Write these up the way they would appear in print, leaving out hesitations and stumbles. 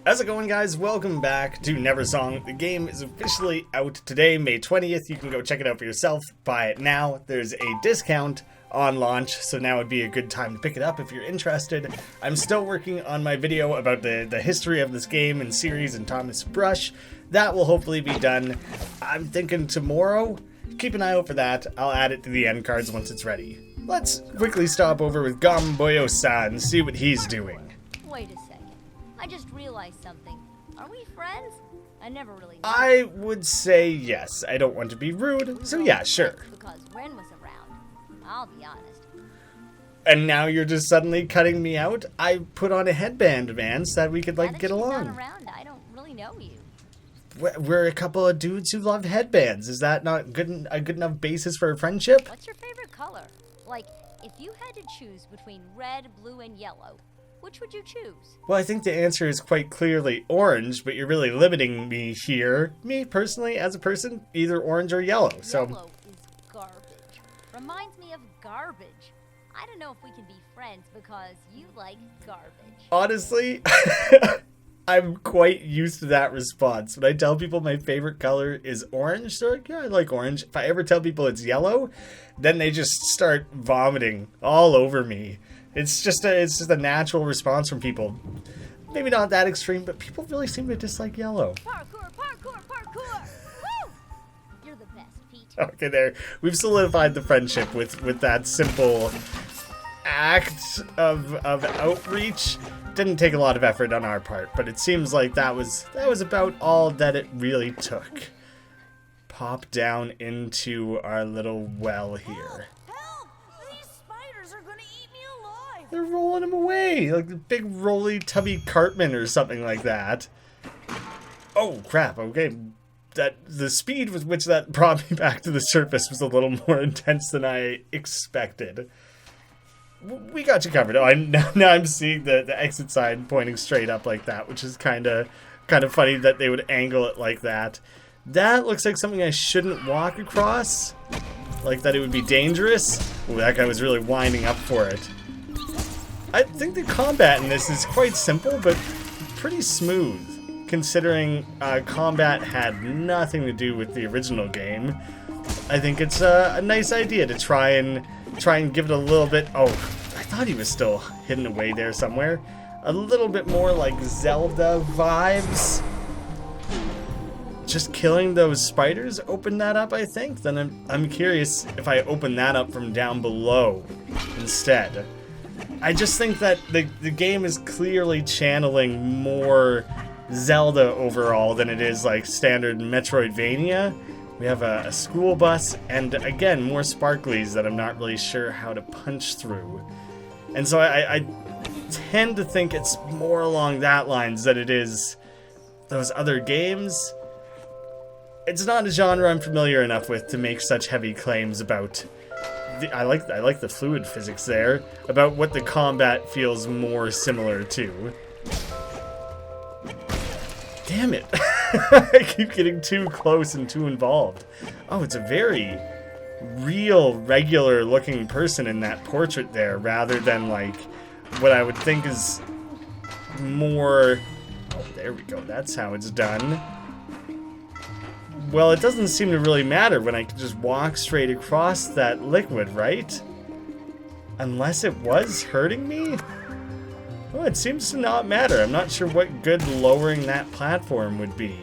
How's it going, guys? Welcome back to Neversong. The game is officially out today, May 20th. You can go check it out for yourself. Buy it now. There's a discount on launch, so now would be a good time to pick it up if you're interested. I'm still working on my video about the history of this game and series and Thomas Brush. That will hopefully be done, I'm thinking, tomorrow. Keep an eye out for that. I'll add it to the end cards once it's ready. Let's quickly stop over with Gamboyo-san and see what he's doing. Wait a second. I just realized something. Are we friends? I never really knew. I would say yes. I don't want to be rude, so yeah, sure. Because Ren was around. I'll be honest. And now you're just suddenly cutting me out? I put on a headband, man, so that we could, like, get along. Not around, I don't really know you. We're a couple of dudes who loved headbands. Is that not a good enough basis for a friendship? What's your favorite color? Like, if you had to choose between red, blue, and yellow, which would you choose? Well, I think the answer is quite clearly orange, but you're really limiting me here. Me, personally, as a person, either orange or yellow, so... Yellow is garbage. Reminds me of garbage. I don't know if we can be friends because you like garbage. Honestly, I'm quite used to that response. When I tell people my favorite color is orange, they're like, yeah, I like orange. If I ever tell people it's yellow, then they just start vomiting all over me. It's just a natural response from people. Maybe not that extreme, but people really seem to dislike yellow. Parkour, parkour, parkour! Woo! You're the best, Peet. Okay, there. We've solidified the friendship with that simple act of outreach. Didn't take a lot of effort on our part, but it seems like that was about all that it really took. Pop down into our little well here. They're rolling him away, like the big rolly tubby Cartman or something like that. Oh crap, okay. The speed with which that brought me back to the surface was a little more intense than I expected. We got you covered. Oh, now I'm seeing the exit sign pointing straight up like that, which is kind of funny that they would angle it like that. That looks like something I shouldn't walk across. Like that it would be dangerous. Oh, that guy was really winding up for it. I think the combat in this is quite simple, but pretty smooth, considering combat had nothing to do with the original game. I think it's a nice idea to try and give it a little bit. Oh, I thought he was still hidden away there somewhere. A little bit more like Zelda vibes. Just killing those spiders opened that up, I think. Then I'm curious if I open that up from down below instead. I just think that the game is clearly channeling more Zelda overall than it is like standard Metroidvania. We have a school bus and, again, more sparklies that I'm not really sure how to punch through. And so I tend to think it's more along that lines than it is those other games. It's not a genre I'm familiar enough with to make such heavy claims about... I like the fluid physics there, about what the combat feels more similar to. Damn it. I keep getting too close and too involved. Oh, it's a very real, regular looking person in that portrait there, rather than like what I would think is more... Oh, there we go. That's how it's done. Well, it doesn't seem to really matter when I can just walk straight across that liquid, right? Unless it was hurting me? Oh, it seems to not matter. I'm not sure what good lowering that platform would be.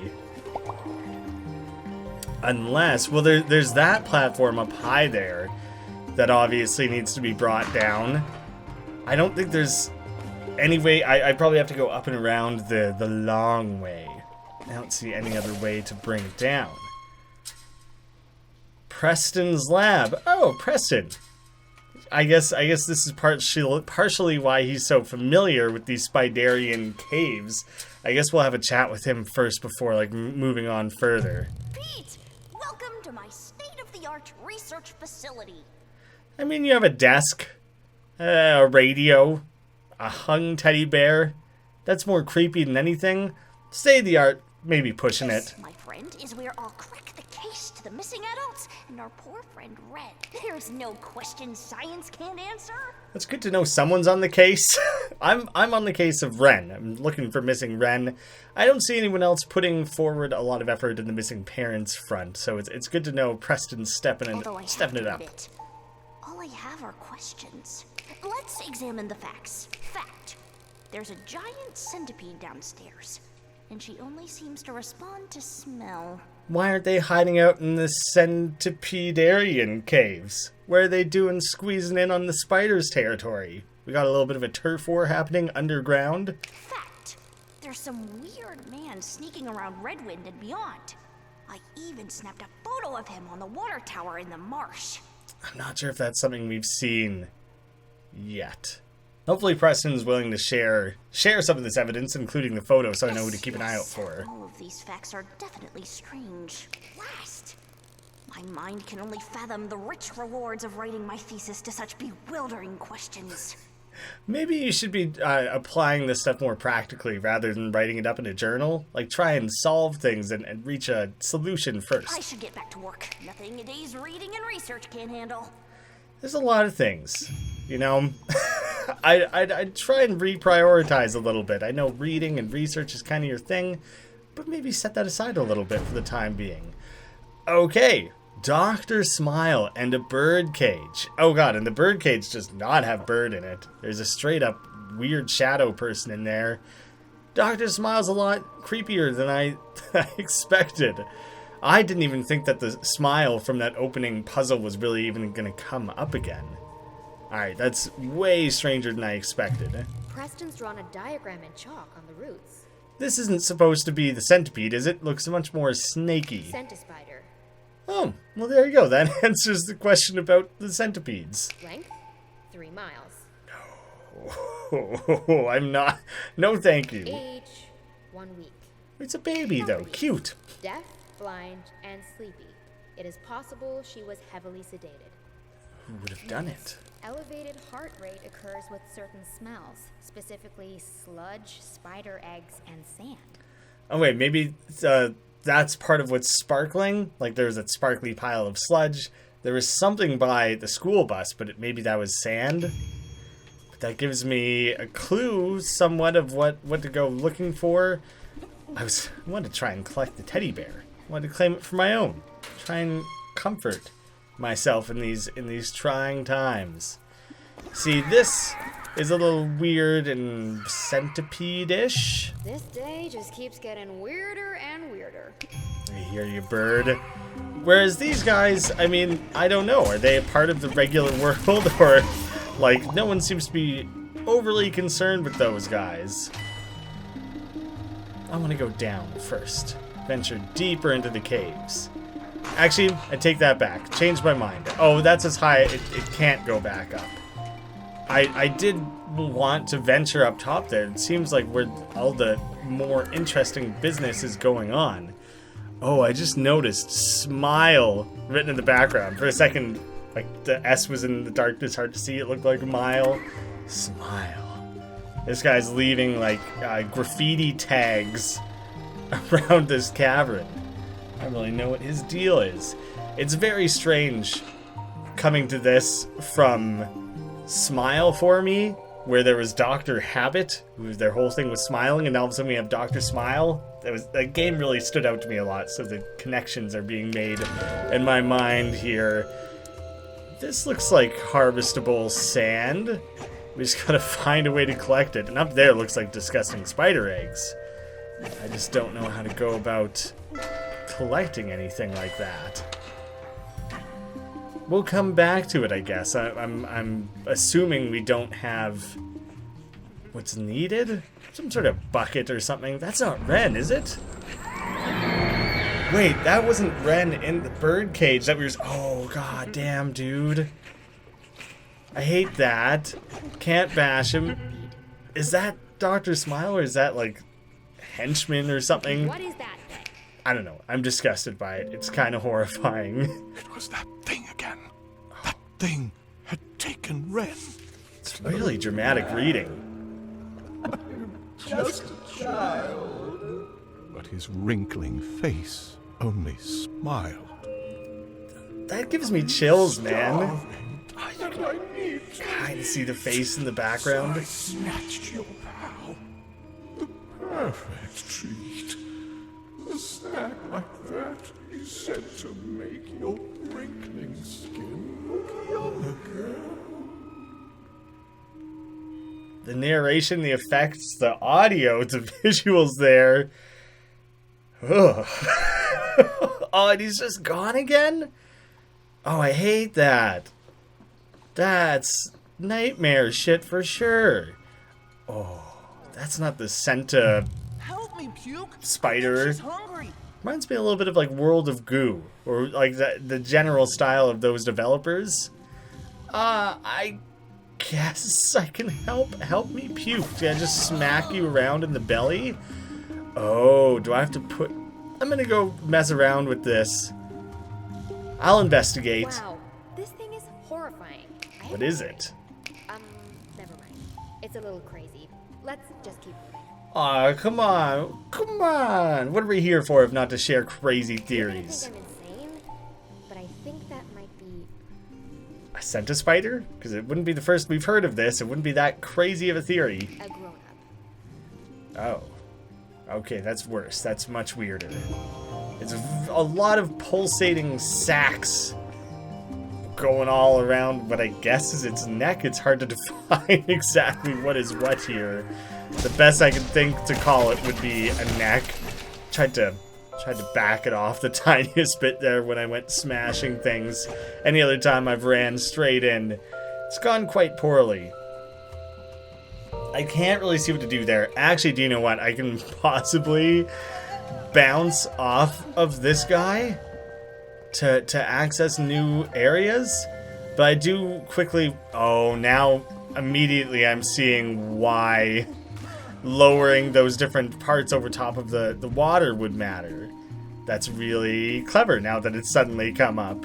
Unless, well, there's that platform up high there that obviously needs to be brought down. I don't think there's any way. I probably have to go up and around the long way. I don't see any other way to bring it down. Preston's lab. Oh, Preston. I guess this is partially why he's so familiar with these Spiderian caves. I guess we'll have a chat with him first before like moving on further. Peet, welcome to my state-of-the-art research facility. I mean, you have a desk, a radio, a hung teddy bear. That's more creepy than anything. State-of-the-art. Maybe pushing it. My friend, is where I'll crack the case to the missing adults and our poor friend Red. There's no question science can't answer. It's good to know someone's on the case. I'm on the case of Ren. I'm looking for missing Ren. I don't see anyone else putting forward a lot of effort in the missing parents front, so it's good to know Preston's stepping it up. All I have are questions. Let's examine the facts. Fact. There's a giant centipede downstairs, and she only seems to respond to smell. Why aren't they hiding out in the centipedarian caves? Where are they doing squeezing in on the spider's territory? We got a little bit of a turf war happening underground. Fact. There's some weird man sneaking around Redwind and beyond. I even snapped a photo of him on the water tower in the marsh. I'm not sure if that's something we've seen yet. Hopefully Preston's willing to share some of this evidence, including the photo, so I know who to keep an eye out for. All of these facts are definitely strange. Last. My mind can only fathom the rich rewards of writing my thesis to such bewildering questions. Maybe you should be applying this stuff more practically rather than writing it up in a journal. Like, try and solve things and reach a solution first. I should get back to work. Nothing a day's reading and research can't handle. There's a lot of things, you know. I'd try and reprioritize a little bit. I know reading and research is kind of your thing, but maybe set that aside a little bit for the time being. Okay, Dr. Smile and a bird cage. Oh god, and the bird cage does not have bird in it. There's a straight up weird shadow person in there. Dr. Smile's a lot creepier than I expected. I didn't even think that the smile from that opening puzzle was really even going to come up again. Alright, that's way stranger than I expected. Preston's drawn a diagram in chalk on the roots. This isn't supposed to be the centipede, is it? Looks much more snaky. Centispider. Oh, well there you go. That answers the question about the centipedes. Length? 3 miles. Oh, I'm not... No thank you. Age? 1 week. It's a baby though. Cute. Deaf, blind, and sleepy. It is possible she was heavily sedated. Who would have done it? Elevated heart rate occurs with certain smells, specifically sludge, spider eggs, and sand. Oh wait, maybe that's part of what's sparkling? Like there was that sparkly pile of sludge. There was something by the school bus, but maybe that was sand? But that gives me a clue somewhat of what to go looking for. I wanted to try and collect the teddy bear. I wanted to claim it for my own. Try and comfort myself in these trying times. See, this is a little weird and centipede-ish. This day just keeps getting weirder and weirder. I hear you, bird. Whereas these guys, I mean, I don't know. Are they a part of the regular world? Or, like, no one seems to be overly concerned with those guys. I want to go down first. Venture deeper into the caves. Actually, I take that back. Changed my mind. Oh, that's as high. It can't go back up. I did want to venture up top there. It seems like where all the more interesting business is going on. Oh, I just noticed Smile written in the background. For a second, like the S was in the darkness, hard to see. It looked like a mile. Smile. This guy's leaving like graffiti tags around this cavern. I don't really know what his deal is. It's very strange coming to this from Smile for me, where there was Dr. Habit, who their whole thing was smiling, and all of a sudden we have Dr. Smile. That game really stood out to me a lot, so the connections are being made in my mind here. This looks like harvestable sand. We just gotta find a way to collect it. And up there looks like disgusting spider eggs. I just don't know how to go about collecting anything like that. We'll come back to it, I guess. I'm assuming we don't have what's needed? Some sort of bucket or something. That's not Ren, is it? Wait, that wasn't Ren in the bird cage that we were... Oh, god damn, dude. I hate that. Can't bash him. Is that Dr. Smile, or is that, like, henchman or something? What is that thing? I don't know. I'm disgusted by it. It's kind of horrifying. It was that thing again. That thing had taken Ren. It's really dramatic reading. Just a child. But his wrinkling face only smiled. That gives me chills, man. I think I need to. I can see the face in the background. I snatched your pal. The perfect treat. A snack like that is said to make your wrinkling skin look younger. The narration, the effects, the audio, the visuals there. Ugh. Oh, and he's just gone again? Oh, I hate that. That's nightmare shit for sure. Oh, that's not the Senta Help me, Puke. spider. She's hungry. Reminds me a little bit of like World of Goo, or like the general style of those developers. I guess I can help me puke. Did I just smack you around in the belly? Oh, do I have to put... I'm gonna go mess around with this. I'll investigate. Wow, this thing is horrifying. What is it? Never mind. It's a little crazy. Let's just keep moving. Aw, come on. Come on. What are we here for if not to share crazy theories? I think I'm insane, but I think that might be... A Senta spider? Because it wouldn't be the first we've heard of this. It wouldn't be that crazy of a theory. a grown-up. Oh. Okay, that's worse. That's much weirder. It's a lot of pulsating sacs going all around what I guess is its neck. It's hard to define exactly what is what here. The best I can think to call it would be a neck. Tried to back it off the tiniest bit there when I went smashing things. Any other time I've ran straight in, it's gone quite poorly. I can't really see what to do there. Actually, do you know what? I can possibly bounce off of this guy to access new areas. But I do quickly... Oh, now immediately I'm seeing why lowering those different parts over top of the water would matter. That's really clever now that it's suddenly come up.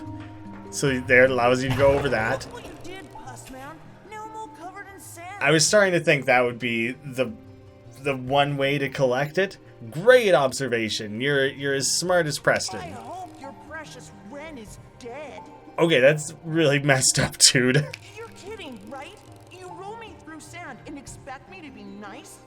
So there, it allows you to go over that. What you did, Puss Man. Now I'm all covered in sand. I was starting to think that would be the one way to collect it. Great observation. You're as smart as I Preston. hope your precious Wren is dead. Okay, that's really messed up, dude. You're kidding, right? You roll me through sand and expect me to be nice?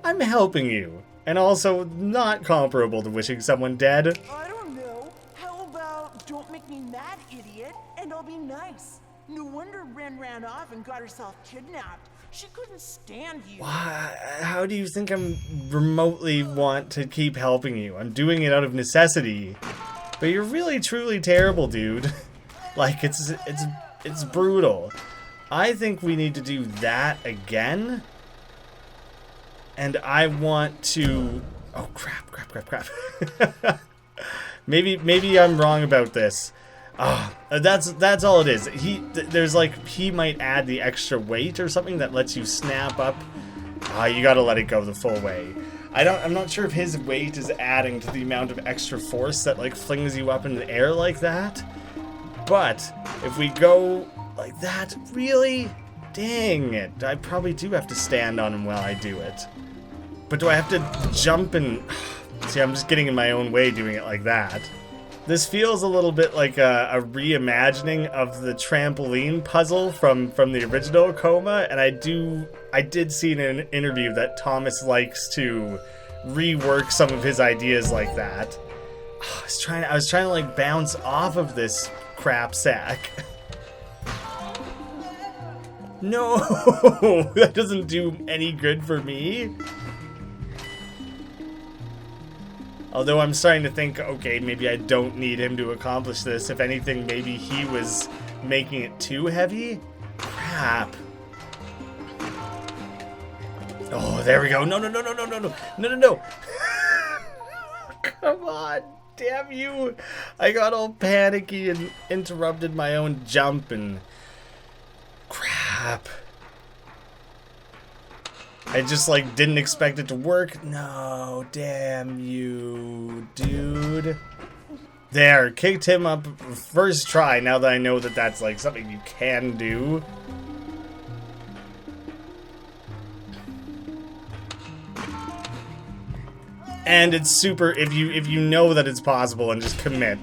I'm helping you. And also not comparable to wishing someone dead. I don't know. How about don't make me mad, idiot, and I'll be nice. No wonder Wren ran off and got herself kidnapped. She couldn't stand you. How do you think I'm remotely want to keep helping you? I'm doing it out of necessity. But you're really truly terrible, dude. Like it's brutal. I think we need to do that again. And I want to... Oh, crap. Maybe I'm wrong about this. That's all it is. There's like, he might add the extra weight or something that lets you snap up. You gotta let it go the full way. I'm not sure if his weight is adding to the amount of extra force that like flings you up in the air like that. But if we go like that, really? Dang it. I probably do have to stand on him while I do it. But do I have to jump and... See, I'm just getting in my own way doing it like that. This feels a little bit like a reimagining of the trampoline puzzle from the original Coma, and I did see in an interview that Thomas likes to rework some of his ideas like that. I was trying to like bounce off of this crap sack. No, that doesn't do any good for me. Although I'm starting to think, okay, maybe I don't need him to accomplish this. If anything, maybe he was making it too heavy? Crap. Oh, there we go. No. Come on. Damn you. I got all panicky and interrupted my own jump and... Crap. I just, like, didn't expect it to work. No, damn you, dude. There, kicked him up first try, now that I know that that's, like, something you can do. And it's super, if you know that it's possible and just commit,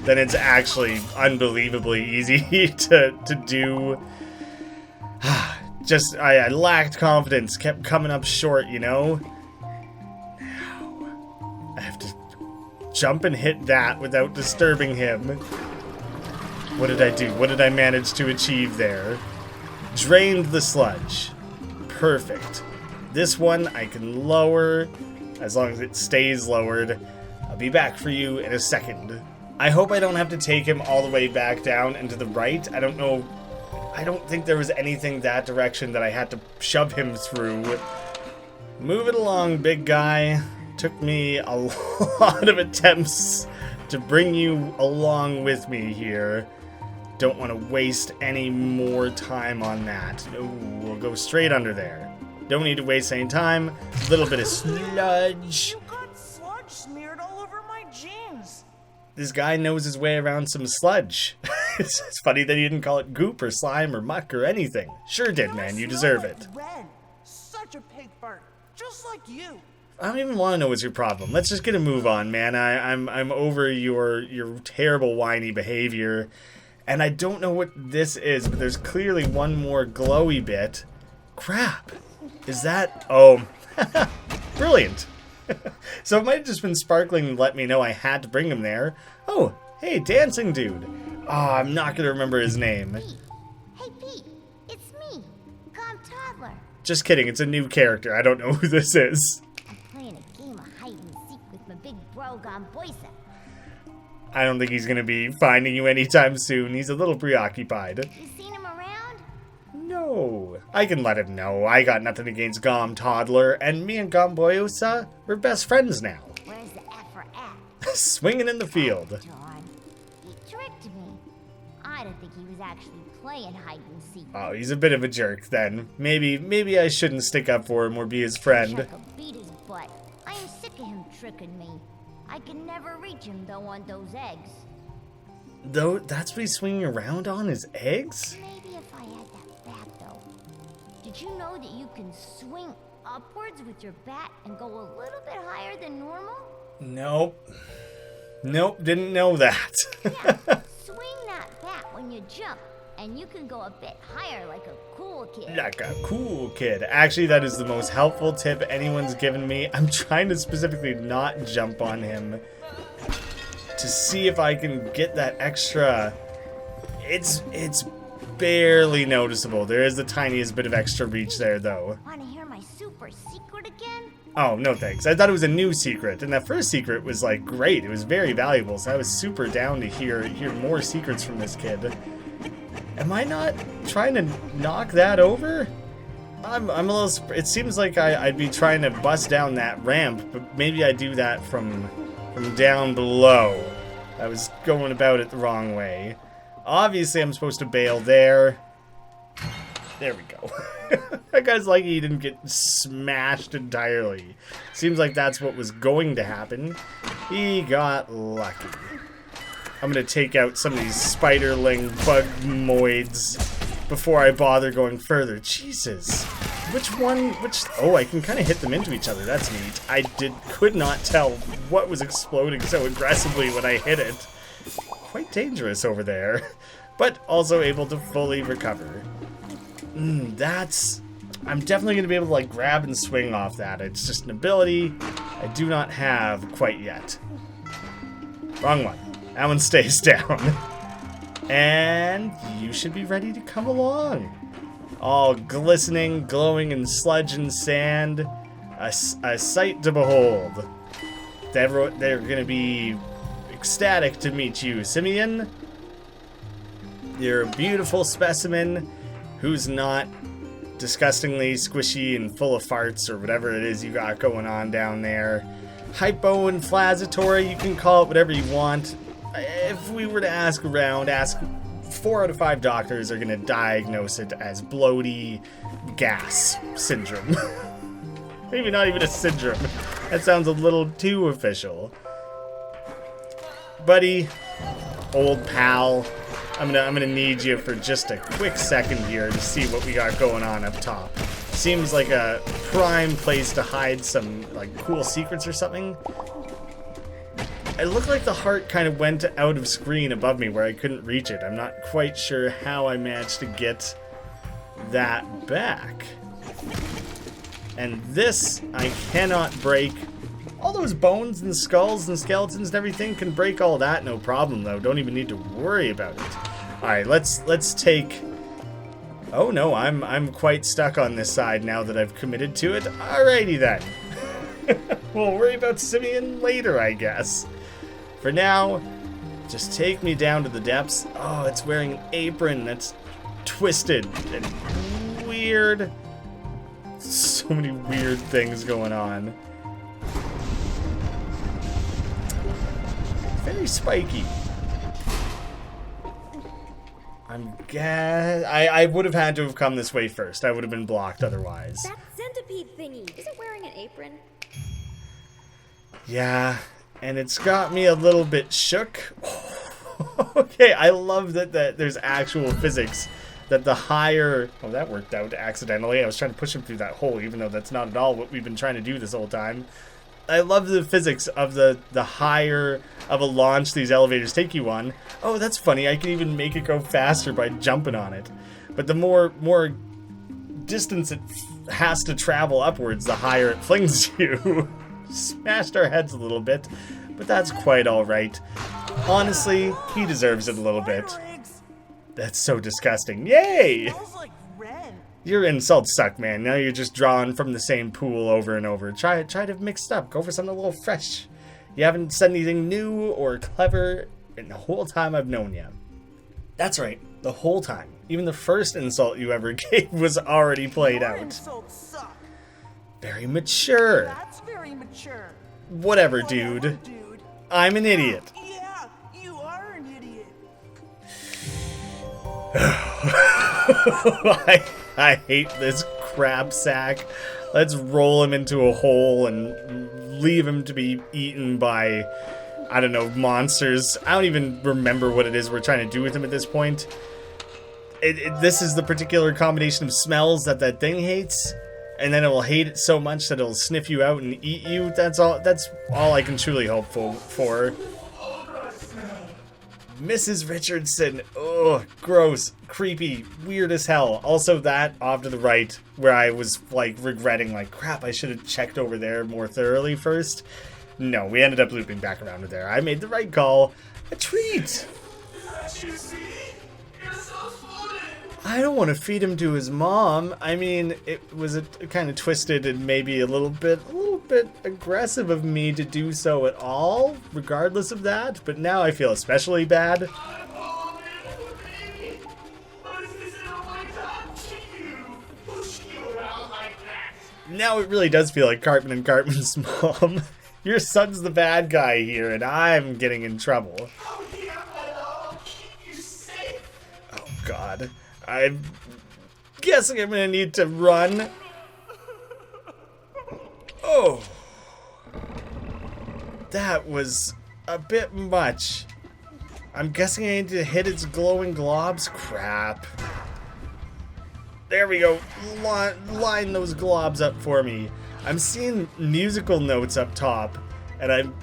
then it's actually unbelievably easy to do. Just, I lacked confidence, kept coming up short, you know? Now, I have to jump and hit that without disturbing him. What did I do? What did I manage to achieve there? Drained the sludge. Perfect. This one I can lower, as long as it stays lowered. I'll be back for you in a second. I hope I don't have to take him all the way back down and to the right. I don't know. I don't think there was anything that direction that I had to shove him through. Move it along, big guy. Took me a lot of attempts to bring you along with me here. Don't want to waste any more time on that. No, we'll go straight under there. Don't need to waste any time. A little bit of sludge. You got sludge smeared all over my jeans. This guy knows his way around some sludge. It's funny that he didn't call it goop or slime or muck or anything. Sure did, man. You deserve it. Red. Such a pig fart. Just like you. I don't even want to know what's your problem. Let's just get a move on, man. I'm over your terrible whiny behavior. And I don't know what this is, but there's clearly one more glowy bit. Crap. Is that... Oh. Brilliant. So it might have just been sparkling and let me know I had to bring him there. Oh, hey, dancing dude. Oh, I'm not going to remember his name. Peet. Hey, Peet. It's me, Gom Toddler. Just kidding. It's a new character. I don't know who this is. I'm playing a game of hide and seek with my big bro, Gom Boysa. I don't think he's going to be finding you anytime soon. He's a little preoccupied. You seen him around? No. I can let him know. I got nothing against Gom Toddler, and me and Gom Boyosa, we're best friends now. Where's the F for at? Swinging in the field. Darn. He tricked me. I don't think he was actually playing hide and seek. Oh, he's a bit of a jerk then. Maybe I shouldn't stick up for him or be his friend. Chuck a beat his butt. I am sick of him tricking me. I can never reach him though on those eggs. Though, that's what he's swinging around on, his eggs? Maybe if I had that bat though. Did you know that you can swing upwards with your bat and go a little bit higher than normal? Nope. Nope, didn't know that. Yeah, swing that bat when you jump, and you can go a bit higher like a cool kid. Like a cool kid. Actually, that is the most helpful tip anyone's given me. I'm trying to specifically not jump on him to see if I can get that extra. It's barely noticeable. There is the tiniest bit of extra reach there, though. Wanna hear my super secret again? Oh, no thanks. I thought it was a new secret, and that first secret was, like, great. It was very valuable, so I was super down to hear more secrets from this kid. Am I not trying to knock that over? I'm a little... It seems like I'd be trying to bust down that ramp, but maybe I do that from down below. I was going about it the wrong way. Obviously, I'm supposed to bail there. There we go. That guy's lucky he didn't get smashed entirely. Seems like that's what was going to happen. He got lucky. I'm going to take out some of these spiderling bugmoids before I bother going further. Jesus. Oh, I can kind of hit them into each other. That's neat. I could not tell what was exploding so aggressively when I hit it. Quite dangerous over there. But also able to fully recover. I'm definitely going to be able to, like, grab and swing off that. It's just an ability I do not have quite yet. Wrong one. That one stays down. And you should be ready to come along. All glistening, glowing in sludge and sand. A sight to behold. They're going to be ecstatic to meet you, Simeon. You're a beautiful specimen who's not disgustingly squishy and full of farts or whatever it is you got going on down there. Hypoinflammatory, you can call it whatever you want. If we were to ask around, 4 out of 5 doctors are going to diagnose it as bloaty gas syndrome. Maybe not even a syndrome. That sounds a little too official. Buddy, old pal, I'm gonna need you for just a quick second here to see what we got going on up top. Seems like a prime place to hide some, like, cool secrets or something. It looked like the heart kind of went out of screen above me where I couldn't reach it. I'm not quite sure how I managed to get that back. And this, I cannot break. All those bones and skulls and skeletons and everything can break all that, no problem though. Don't even need to worry about it. Alright, let's take... Oh no, I'm quite stuck on this side now that I've committed to it. Alrighty then. We'll worry about Simeon later, I guess. For now, just take me down to the depths. Oh, it's wearing an apron that's twisted and weird. So many weird things going on. Very spiky. I would have had to have come this way first. I would have been blocked otherwise. That centipede thingy. Is it wearing an apron? Yeah, and it's got me a little bit shook. Okay, I love that there's actual physics. That the higher... Oh, that worked out accidentally. I was trying to push him through that hole, even though that's not at all what we've been trying to do this whole time. I love the physics of the higher of a launch these elevators take you on. Oh, that's funny. I can even make it go faster by jumping on it. But the more distance it has to travel upwards, the higher it flings you. Smashed our heads a little bit, but that's quite all right. Honestly, he deserves it a little bit. That's so disgusting. Yay! Smells like Ren. Your insults suck, man. Now you're just drawing from the same pool over and over. Try to mix it up. Go for something a little fresh. You haven't said anything new or clever in the whole time I've known you. That's right, the whole time. Even the first insult you ever gave was already played Your out. insults suck. Very mature. That's very mature. Whatever, Whatever, dude. dude. I'm an idiot. Yeah, you are an idiot. I hate this crab sack. Let's roll him into a hole and leave him to be eaten by, I don't know, monsters. I don't even remember what it is we're trying to do with him at this point. This is the particular combination of smells that thing hates, and then it will hate it so much that it'll sniff you out and eat you. That's all I can truly hope for. Mrs. Richardson. Ugh, gross, creepy, weird as hell. Also that off to the right where I was like regretting like crap, I should have checked over there more thoroughly first. No, we ended up looping back around to there. I made the right call. A treat. I don't want to feed him to his mom. I mean, it was kind of twisted and maybe a little bit aggressive of me to do so at all, regardless of that. But now I feel especially bad. Now it really does feel like Cartman and Cartman's mom. Your son's the bad guy here, and I'm getting in trouble. Oh God. I'm guessing I'm gonna need to run. Oh. That was a bit much. I'm guessing I need to hit its glowing globs. Crap. There we go. Line those globs up for me. I'm seeing musical notes up top, and I'm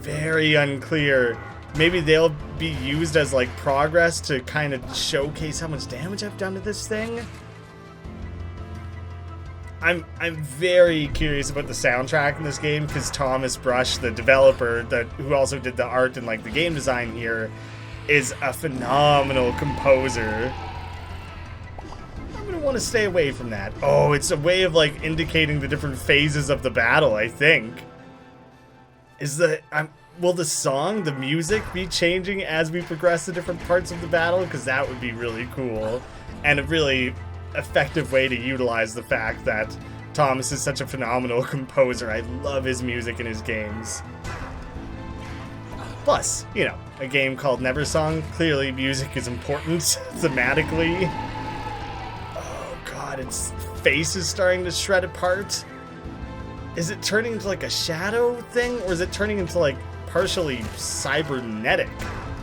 very unclear. Maybe they'll be used as like progress to kind of showcase how much damage I've done to this thing. I'm very curious about the soundtrack in this game because Thomas Brush, the developer who also did the art and like the game design here, is a phenomenal composer. I'm gonna want to stay away from that. Oh, it's a way of like indicating the different phases of the battle, I think. Will the song, the music, be changing as we progress to different parts of the battle? Because that would be really cool. And a really effective way to utilize the fact that Thomas is such a phenomenal composer. I love his music in his games. Plus, you know, a game called Neversong, clearly music is important thematically. Oh God, its face is starting to shred apart. Is it turning into like a shadow thing? Or is it turning into like partially cybernetic?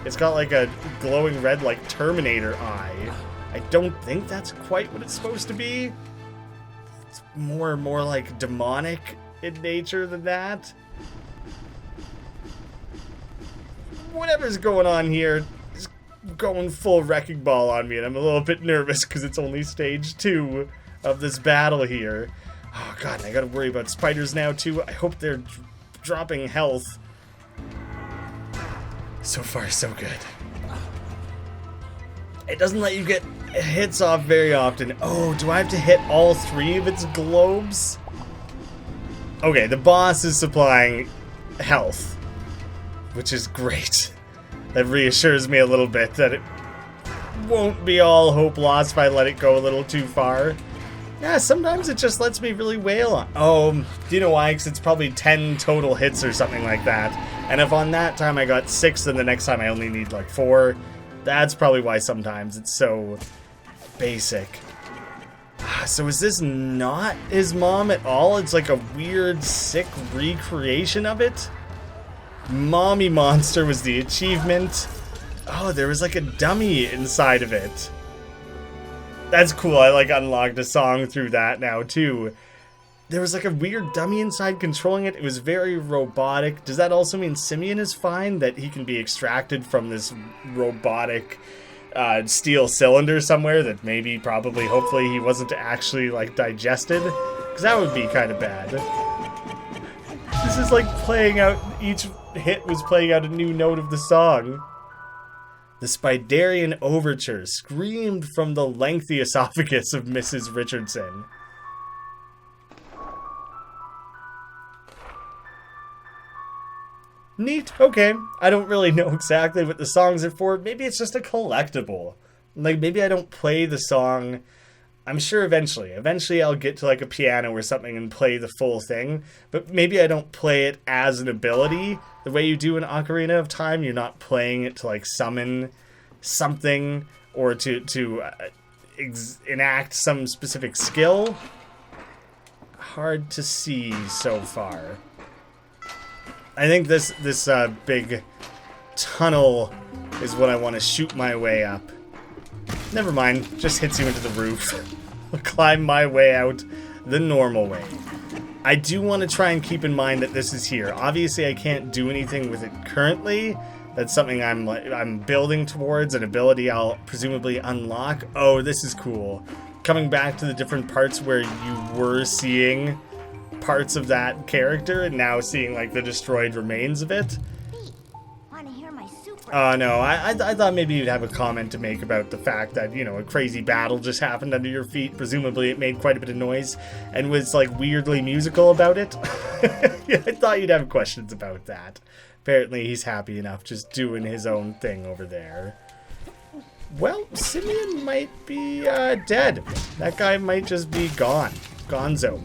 It's got like a glowing red like Terminator eye. I don't think that's quite what it's supposed to be. It's more like demonic in nature than that. whatever's going on here is going full wrecking ball on me, and I'm a little bit nervous because it's only stage 2 of this battle here. Oh god, and I gotta worry about spiders now too. I hope they're dropping health. So far, so good. It doesn't let you get hits off very often. Oh, do I have to hit all 3 of its globes? Okay, the boss is supplying health, which is great. That reassures me a little bit that it won't be all hope lost if I let it go a little too far. Yeah, sometimes it just lets me really wail on. Oh, do you know why? Because it's probably 10 total hits or something like that. And if on that time I got 6, then the next time I only need like 4. That's probably why sometimes it's so basic. So is this not his mom at all? It's like a weird, sick recreation of it? Mommy Monster was the achievement. Oh, there was like a dummy inside of it. That's cool. I like unlocked a song through that now too. There was like a weird dummy inside controlling it. It was very robotic. Does that also mean Simeon is fine? That he can be extracted from this robotic steel cylinder somewhere that maybe, probably, hopefully he wasn't actually like digested? Because that would be kind of bad. This is like playing out, each hit was playing out a new note of the song. The Spiderian Overture screamed from the lengthy esophagus of Mrs. Richardson. Neat, okay. I don't really know exactly what the songs are for. Maybe it's just a collectible. Like, maybe I don't play the song. I'm sure eventually I'll get to like a piano or something and play the full thing. But maybe I don't play it as an ability. The way you do in Ocarina of Time, you're not playing it to like summon something or to enact some specific skill. Hard to see so far. I think this big tunnel is what I want to shoot my way up. Never mind, just hits you into the roof. I'll climb my way out the normal way. I do want to try and keep in mind that this is here. Obviously, I can't do anything with it currently. That's something I'm building towards, an ability I'll presumably unlock. Oh, this is cool. Coming back to the different parts where you were seeing parts of that character and now seeing like the destroyed remains of it. Peet, wanna hear my super? Oh no, I thought maybe you'd have a comment to make about the fact that, you know, a crazy battle just happened under your feet. Presumably it made quite a bit of noise and was like weirdly musical about it. Yeah, I thought you'd have questions about that. Apparently he's happy enough just doing his own thing over there. Well, Simeon might be dead. That guy might just be gone. Gonzo.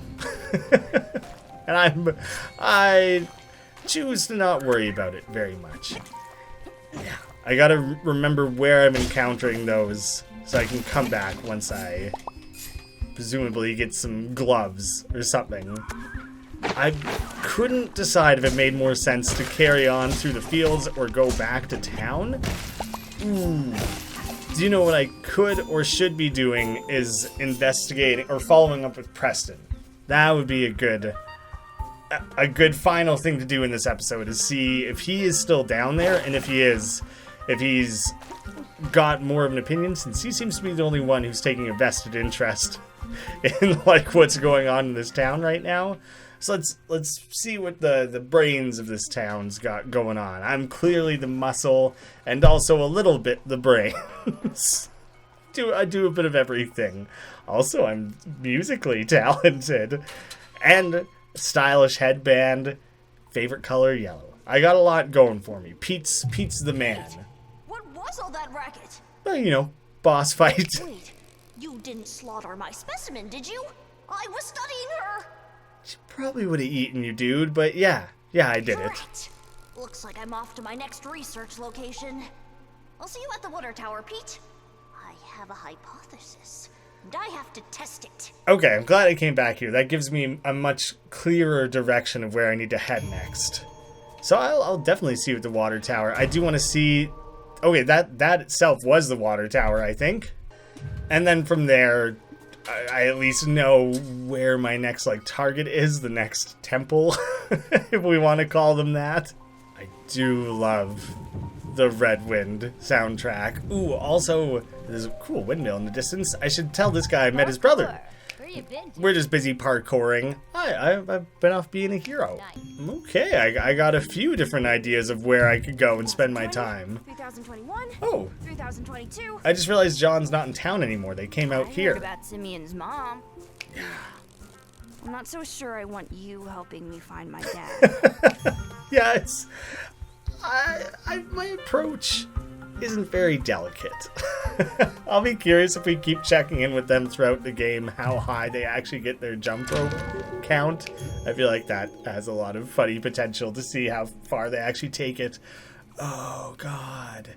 And I choose to not worry about it very much. Yeah, I gotta remember where I'm encountering those so I can come back once I presumably get some gloves or something. I couldn't decide if it made more sense to carry on through the fields or go back to town. Ooh. Do you know what I could or should be doing is investigating or following up with Preston. That would be a good final thing to do in this episode, is see if he is still down there, and if he's got more of an opinion, since he seems to be the only one who's taking a vested interest in like what's going on in this town right now. So let's see what the brains of this town's got going on. I'm clearly the muscle and also a little bit the brains. I do a bit of everything. Also, I'm musically talented. And stylish headband. Favorite color, yellow. I got a lot going for me. Peet's the man. What was all that racket? Well, you know, boss fight. Wait, you didn't slaughter my specimen, did you? I was studying her. She probably would have eaten you, dude, but yeah, I did it. Correct. Looks like I'm off to my next research location. I'll see you at the water tower, Peet. I have a hypothesis, and I have to test it. Okay, I'm glad I came back here. That gives me a much clearer direction of where I need to head next. So I'll definitely see you at the water tower. I do want to see... Okay, that itself was the water tower, I think. And then from there... I at least know where my next like target is, the next temple, if we want to call them that. I do love the Red Wind soundtrack. Ooh, also, there's a cool windmill in the distance. I should tell this guy I met his brother. Where you been to? We're just busy parkouring. I've been off being a hero. Okay, I got a few different ideas of where I could go and spend my time. 3021. Oh, 3022. I just realized John's not in town anymore. They came out I heard here. about Simeon's mom. I'm not so sure I want you helping me find my dad. Yes. My approach isn't very delicate. I'll be curious if we keep checking in with them throughout the game, how high they actually get their jump rope count. I feel like that has a lot of funny potential to see how far they actually take it. Oh, God.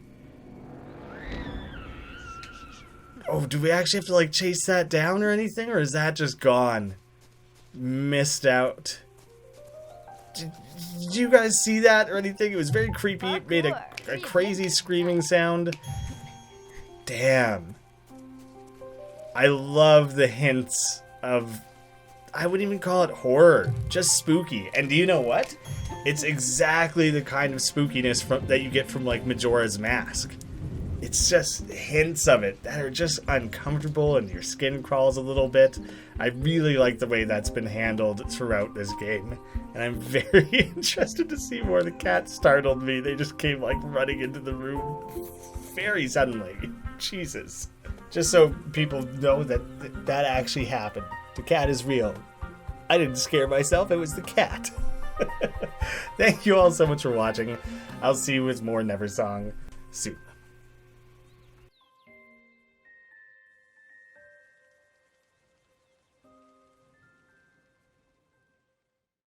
Oh, do we actually have to, like, chase that down or anything? Or is that just gone? Missed out. Did you guys see that or anything? It was very creepy. It made a crazy screaming sound. Damn. I love the hints of... I wouldn't even call it horror. Just spooky. And do you know what? It's exactly the kind of spookiness that you get from, like, Majora's Mask. It's just hints of it that are just uncomfortable and your skin crawls a little bit. I really like the way that's been handled throughout this game. And I'm very interested to see more. The cat startled me. They just came like running into the room very suddenly. Jesus. Just so people know that actually happened. The cat is real. I didn't scare myself. It was the cat. Thank you all so much for watching. I'll see you with more Neversong soon.